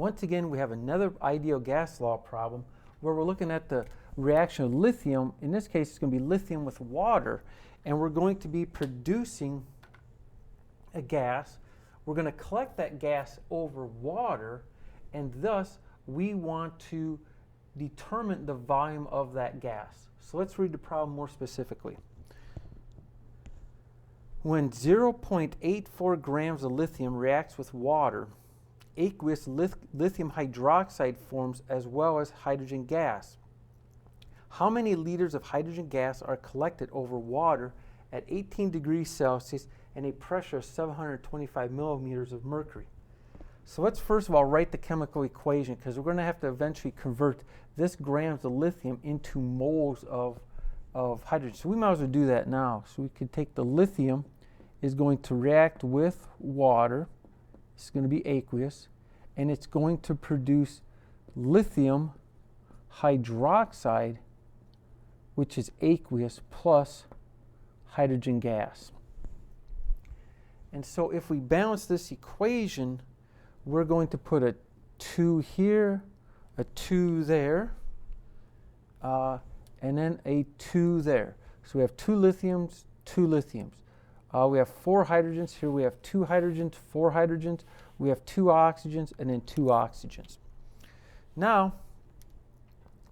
Once again, we have another ideal gas law problem where we're looking at the reaction of lithium. In this case, it's going to be lithium with water, and we're going to be producing a gas. We're going to collect that gas over water, and thus we want to determine the volume of that gas. So let's read the problem more specifically. When 0.84 grams of lithium reacts with water, aqueous lithium hydroxide forms as well as hydrogen gas. How many liters of hydrogen gas are collected over water at 18 degrees Celsius and a pressure of 725 millimeters of mercury? So let's first of all write the chemical equation, because we're going to have to eventually convert this grams of lithium into moles of hydrogen. So we might as well do that now. So we could take the lithium is going to react with water. It's going to be aqueous, and it's going to produce lithium hydroxide, which is aqueous, plus hydrogen gas. And so if we balance this equation, we're going to put a 2 here, a 2 there, and then a 2 there. So we have 2 lithiums, 2 lithiums. We have 4 hydrogens. Here we have 2 hydrogens, 4 hydrogens. We have 2 oxygens, and then 2 oxygens. Now,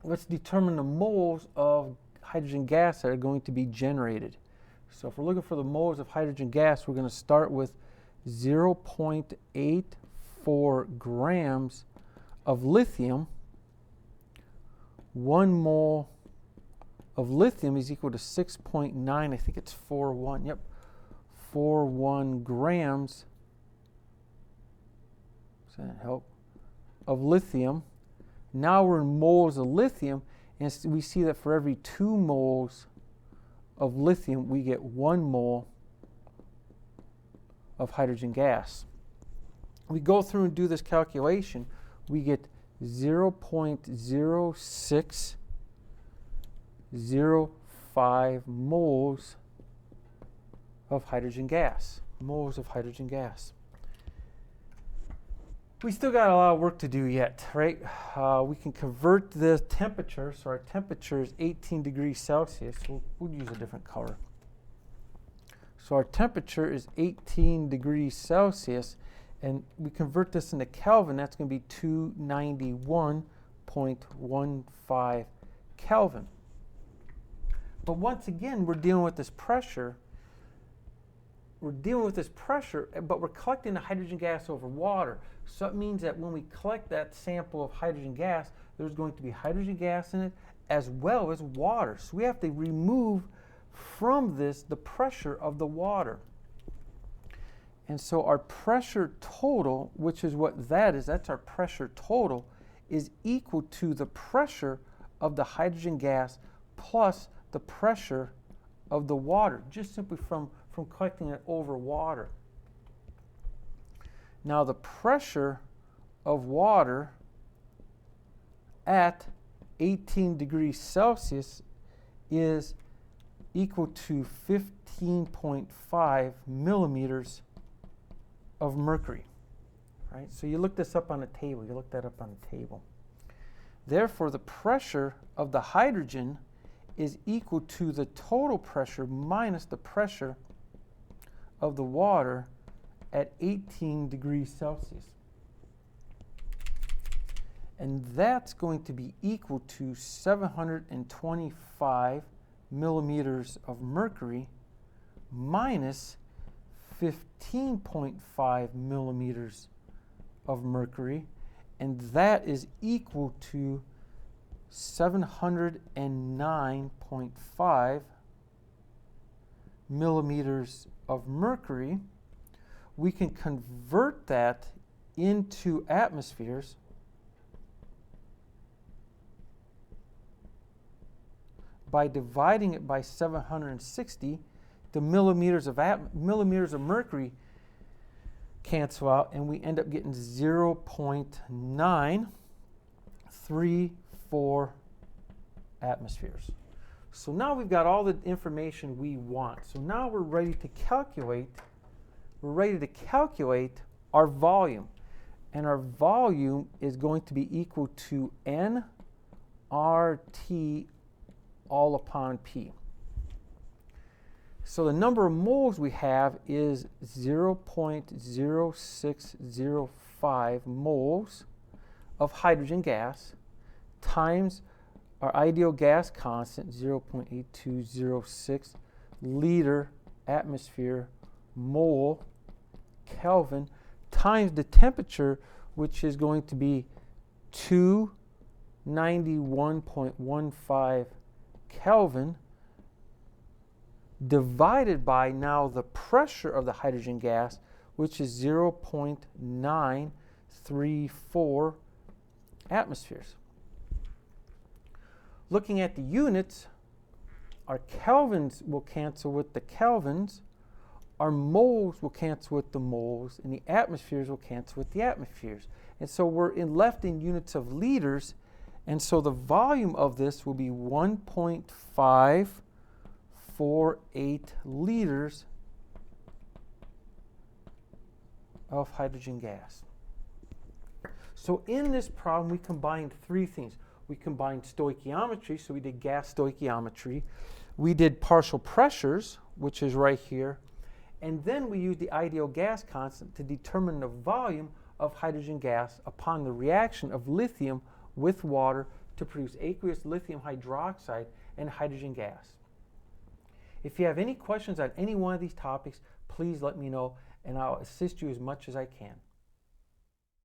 let's determine the moles of hydrogen gas that are going to be generated. So if we're looking for the moles of hydrogen gas, we're going to start with 0.84 grams of lithium. 1 mole of lithium is equal to 6.9, I think it's 41, yep, 41 grams, does that help, of lithium. Now we're in moles of lithium, and we see that for every 2 moles of lithium, we get 1 mole of hydrogen gas. We go through and do this calculation, we get 0.0605 moles of hydrogen gas. Moles of hydrogen gas. We still got a lot of work to do yet, right? We can convert the temperature. So our temperature is 18 degrees Celsius. We'll use a different color. So our temperature is 18 degrees Celsius, and we convert this into Kelvin. That's going to be 291.15 Kelvin. But once again, we're dealing with this pressure. But we're collecting the hydrogen gas over water. So it means that when we collect that sample of hydrogen gas, there's going to be hydrogen gas in it as well as water. So we have to remove from this the pressure of the water. And so our pressure total, which is what that is, that's our pressure total, is equal to the pressure of the hydrogen gas plus the pressure of the water, just simply from collecting it over water. Now the pressure of water at 18 degrees Celsius is equal to 15.5 millimeters of mercury. Right? So you look this up on a table. You look that up on a table. Therefore, the pressure of the hydrogen is equal to the total pressure minus the pressure of the water at 18 degrees Celsius. And that's going to be equal to 725 millimeters of mercury minus 15.5 millimeters of mercury, and that is equal to 709.5 millimeters of mercury. We can convert that into atmospheres by dividing it by 760. The millimeters of mercury cancel out, and we end up getting 0.934 atmospheres. So now we've got all the information we want. So now we're ready to calculate our volume. and our volume is going to be equal to nRT all upon P. So the number of moles we have is 0.0605 moles of hydrogen gas times our ideal gas constant, 0.8206 liter atmosphere mole Kelvin, times the temperature, which is going to be 291.15 Kelvin, divided by now the pressure of the hydrogen gas, which is 0.934 atmospheres. Looking at the units, our kelvins will cancel with the kelvins, our moles will cancel with the moles, and the atmospheres will cancel with the atmospheres. And so we're left in units of liters, and so the volume of this will be 1.548 liters of hydrogen gas. So in this problem, we combined three things. We combined stoichiometry, so we did gas stoichiometry. We did partial pressures, which is right here. And then we used the ideal gas constant to determine the volume of hydrogen gas upon the reaction of lithium with water to produce aqueous lithium hydroxide and hydrogen gas. If you have any questions on any one of these topics, please let me know, and I'll assist you as much as I can.